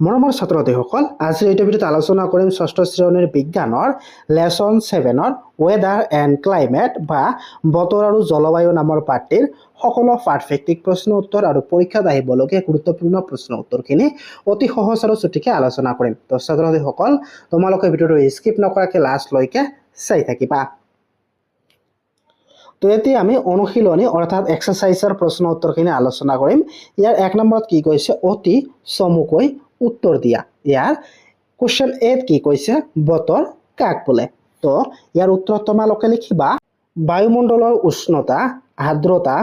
মৰমৰ ছাত্ৰ ছাত্ৰীসকল, আজিৰ এই ভিডিঅ'ত আলোচনা কৰিম ষষ্ঠ শ্ৰেণীৰ বিজ্ঞানৰ লেসন 7ৰ ৱেডাৰ এণ্ড ক্লাইমেট বা বতৰ আৰু জলবায়ু নামৰ পাঠটিৰ সকলো পাঠভিত্তিক প্ৰশ্ন উত্তৰ আৰু পৰীক্ষাত আহিবলগীয়া গুৰুত্বপূৰ্ণ প্ৰশ্ন উত্তৰখিনি অতি সহজ আৰু চুটিকৈ আলোচনা কৰিম। তো ছাত্ৰ ছাত্ৰীসকল, তোমালোকে ভিডিঅ'টো স্কিপ নকৰাকৈ লাষ্টলৈকে চাই থাকিবা। তো এতিয়া আমি অনুশীলনী অৰ্থাৎ এক্সাৰসাইজৰ প্ৰশ্ন উত্তৰখিনি আলোচনা কৰিম। ইয়াৰ 1 নম্বৰত কি কৈছে, অতি চমুকৈ উত্তৰ দিয়া। ইয়াৰ কোৱেশ্চন এ কি কৈছে, বতৰ কাক বোলে? তো ইয়াৰ উত্তৰ তোমালোকে লিখিবা, বায়ুমণ্ডলৰ উষ্ণতা, আৰ্দ্ৰতা,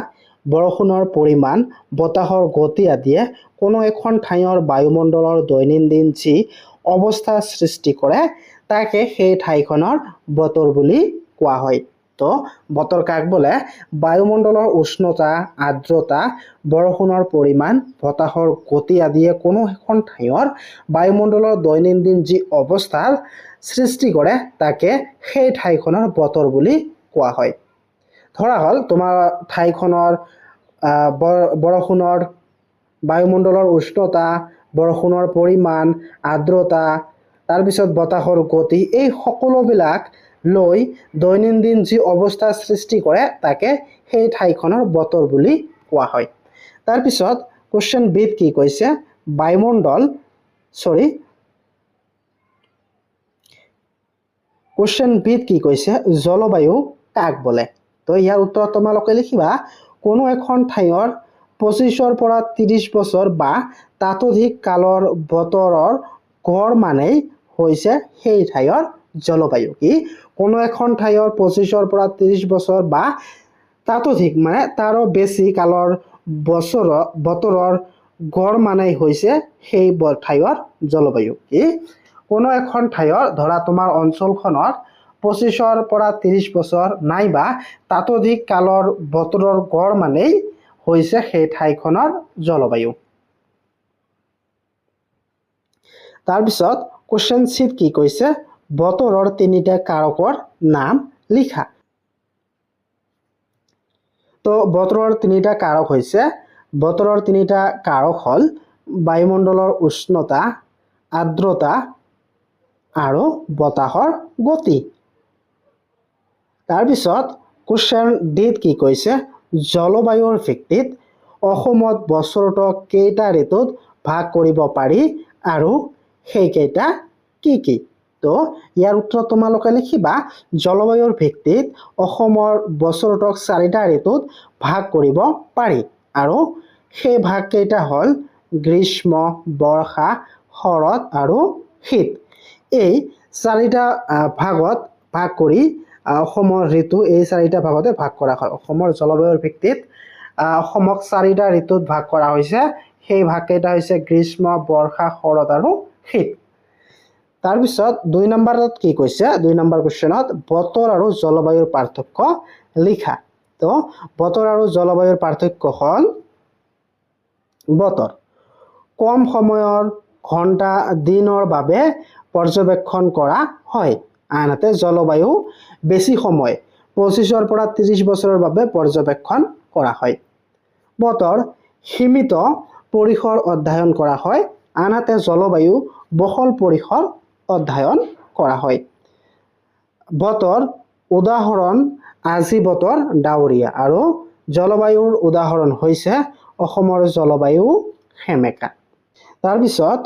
বৰষুণৰ পৰিমাণ, বতাহৰ গতি আদিয়ে কোনো এখন ঠাইৰ বায়ুমণ্ডলৰ দৈনন্দিন যি অৱস্থা সৃষ্টি কৰে তাকে সেই ঠাইখনৰ বতৰ বুলি কোৱা হয়। তো বতৰ কাক বোলে? বায়ুমণ্ডলৰ উষ্ণতা, আৰ্দ্ৰতা, বৰষুণৰ পৰিমাণ, বতাহৰ গতি আদিয়ে কোনো এখন ঠাইৰ বায়ুমণ্ডলৰ দৈনন্দিন যি অৱস্থাৰ সৃষ্টি কৰে তাকে সেই ঠাইখনৰ বতৰ বুলি কোৱা হয়। ধৰা হ'ল তোমাৰ ঠাইখনৰ বৰষুণৰ, বায়ুমণ্ডলৰ উষ্ণতা, বৰষুণৰ পৰিমাণ, আৰ্দ্ৰতা, তাৰপিছত বতাহৰ গতি, এই সকলোবিলাক লৈ দৈনন্দিন যি অৱস্থা সৃষ্টি কৰে তাকে সেই ঠাইখনৰ বতৰ বুলি কোৱা হয়। তাৰপিছত কোৱেশ্চন বিত কি কৈছে, কোৱেশ্চন বিত কি কৈছে, জলবায়ু কাক বোলে? তো ইয়াৰ উত্তৰ তোমালোকে লিখিবা, কোনো এখন ঠাইৰ 25 পৰা 30 বছৰ বা তাতোধিক কালৰ বতৰৰ গড় মানেই হৈছে সেই ঠাইৰ জলবায়ু। কি? কোনো এখন ঠাইৰ 25 পৰা 30 বছৰ বা তাতোধিক মানে তাৰো বেছি কালৰ বতৰৰ গড় মানেই হৈছে সেই ঠাইৰ জলবায়ু। কি? কোনো এখন ঠাইৰ, ধৰা তোমাৰ অঞ্চলখনত 25 পৰা 30 বছৰ নাইবা তাতোধিক কালৰ বতৰৰ গড় মানেই হৈছে সেই ঠাইখনৰ জলবায়ু। তাৰপিছত কোৱেশ্চন চিত কি কৈছে, বতৰৰ 3টা কাৰকৰ নাম লিখা। তো বতৰৰ 3টা কাৰক হৈছে, বতৰৰ 3টা কাৰক হ'ল বায়ুমণ্ডলৰ উষ্ণতা, আৰ্দ্ৰতা আৰু বতাহৰ গতি। তাৰপিছত কোৱেশ্চন ডিত কি কৈছে, জলবায়ুৰ ভিত্তিত অসমত বছৰটোক কেইটা ঋতুত ভাগ কৰিব পাৰি আৰু সেইকেইটা কি কি? তো ইয়াৰ উত্তৰ তোমালোকে লিখিবা, জলবায়ুৰ ভিত্তিত অসমৰ বছৰটোক 4টা ঋতুত ভাগ কৰিব পাৰি আৰু সেই ভাগকেইটা হ'ল গ্ৰীষ্ম, বৰ্ষা, শৰৎ আৰু শীত। এই 4টা ভাগত ভাগ কৰি অসমৰ ঋতু এই 4টা ভাগতে ভাগ কৰা হয়। অসমৰ জলবায়ুৰ ভিত্তিত অসমক 4টা ঋতুত ভাগ কৰা হৈছে। সেই ভাগকেইটা হৈছে গ্ৰীষ্ম, বৰ্ষা, শৰৎ আৰু শীত। তাৰপিছত 2 নম্বৰত কি কৈছে, 2 নম্বৰ কুৱেশ্যনত বতৰ আৰু জলবায়ুৰ পাৰ্থক্য লিখা। তো বতৰ আৰু জলবায়ুৰ পাৰ্থক্য হ'ল, বতৰ কম সময়ৰ ঘণ্টা দিনৰ বাবে পৰ্যবেক্ষণ কৰা হয়, আনহাতে জলবায়ু বেছি সময় 25 পৰা 30 বছৰৰ বাবে পৰ্যবেক্ষণ কৰা হয়। বতৰ সীমিত পৰিসৰ অধ্যয়ন কৰা হয়, আনহাতে জলবায়ু বহল পৰিসৰ অধ্যয়ন কৰা হয়। বতৰ উদাহৰণ, আজি বতৰ ডাৱৰীয়া আৰু জলবায়ুৰ উদাহৰণ হৈছে অসমৰ জলবায়ু সেমেকা। তাৰপিছত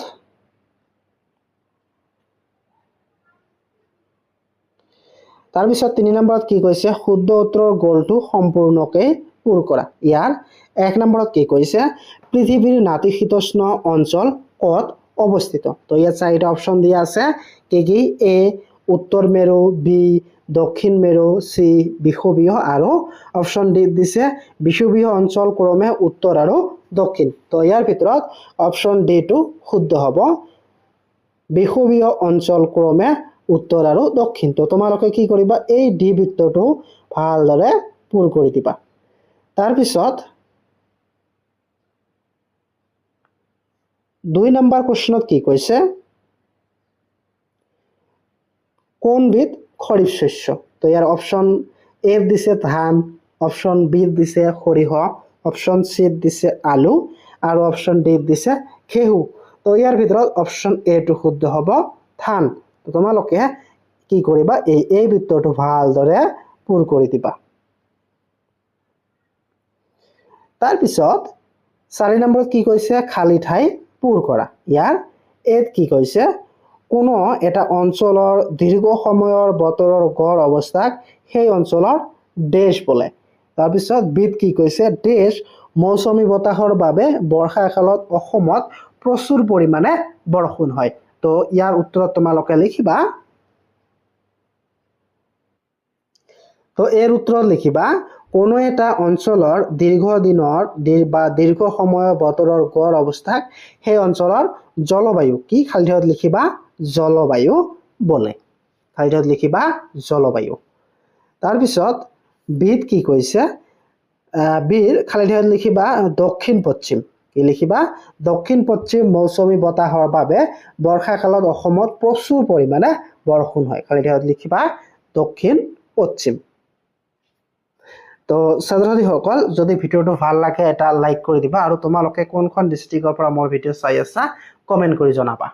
3 নম্বৰত কি কৈছে, শুদ্ধ উত্তৰৰ গ'লটো সম্পূৰ্ণকৈ পূৰ কৰা। ইয়াৰ 1 নম্বৰত কি কৈছে, পৃথিৱীৰ নাতিশীতোষ্ণ অঞ্চল ক'ত অৱস্থিত? তো ইয়াত 4টা অপশ্যন দিয়া আছে। কি? এ উত্তৰ মেৰু, বি দক্ষিণ মেৰু, চি বিষুৱীয় আৰু অপশ্যন ডি দিছে বিষুৱীয় অঞ্চল ক্ৰমে উত্তৰ আৰু দক্ষিণ। তো ইয়াৰ ভিতৰত অপশ্যন ডি টো শুদ্ধ হ'ব, বিষুৱীয় অঞ্চল ক্ৰমে উত্তৰ আৰু দক্ষিণ। তো তোমালোকে কি কৰিবা, এই ডি বৃত্তটো ভালদৰে পূৰ কৰি দিবা। তাৰপিছত 2 নম্বৰ কুৱেশ্যনত কি কৈছে, কোনবিধ খৰিফ শস্য? তো ইয়াৰ অপশ্যন এ দিছে ধান, অপশ্যন বি দিছে সৰিয়হ, অপশ্যন চি দিছে আলু আৰু অপশ্যন ডি দিছে ঘেঁহু। তো ইয়াৰ ভিতৰত অপশ্যন এ টো শুদ্ধ হ'ব ধান। তো তোমালোকে কি কৰিবা এই বৃত্তটো ভালদৰে পূৰ কৰি দিবা। তাৰপিছত 4 নম্বৰত কি কৈছে খালী ঠাই পূৰ কৰা। ইয়াৰ এত কি কৈছে কোনো এটা অঞ্চলৰ দীৰ্ঘ সময়ৰ বতৰৰ গড় অৱস্থাক সেই অঞ্চলৰ দেশ বোলে। তাৰপিছত বিত কি কৈছে দেশ মৌচুমী বতাহৰ বাবে বৰ্ষাকালত অসমত প্ৰচুৰ পৰিমাণে বৰষুণ হয়। তো ইয়াৰ উত্তৰত তোমালোকে লিখিবা। তো এৰ উত্তৰত লিখিবা কোনো এটা অঞ্চলৰ দীৰ্ঘদিনৰ বা দীৰ্ঘ সময়ৰ বতৰৰ গড় অৱস্থাক সেই অঞ্চলৰ জলবায়ু কি খালী ঠাইত লিখিবা জলবায়ু বোলে। খালী ঠাইত লিখিবা জলবায়ু। তাৰপিছত বিত কি কৈছে বিৰ খালী ঠাইত লিখিবা দক্ষিণ পশ্চিম। কি লিখিবা দক্ষিণ পশ্চিম মৌচুমী বতাহৰ বাবে বৰ্ষাকালত অসমত প্ৰচুৰ পৰিমাণে বৰষুণ হয়। খালী ঠাইত লিখিবা দক্ষিণ পশ্চিম। তো ছাত্ৰ-ছাত্ৰীসকল যদি ভিডিঅ'টো ভাল লাগে এটা লাইক কৰি দিবা আৰু তোমালোকে কোনখন ডিষ্ট্ৰিক্টৰ পৰা মোৰ ভিডিঅ' চাই আছা কমেন্ট কৰি জনাবা।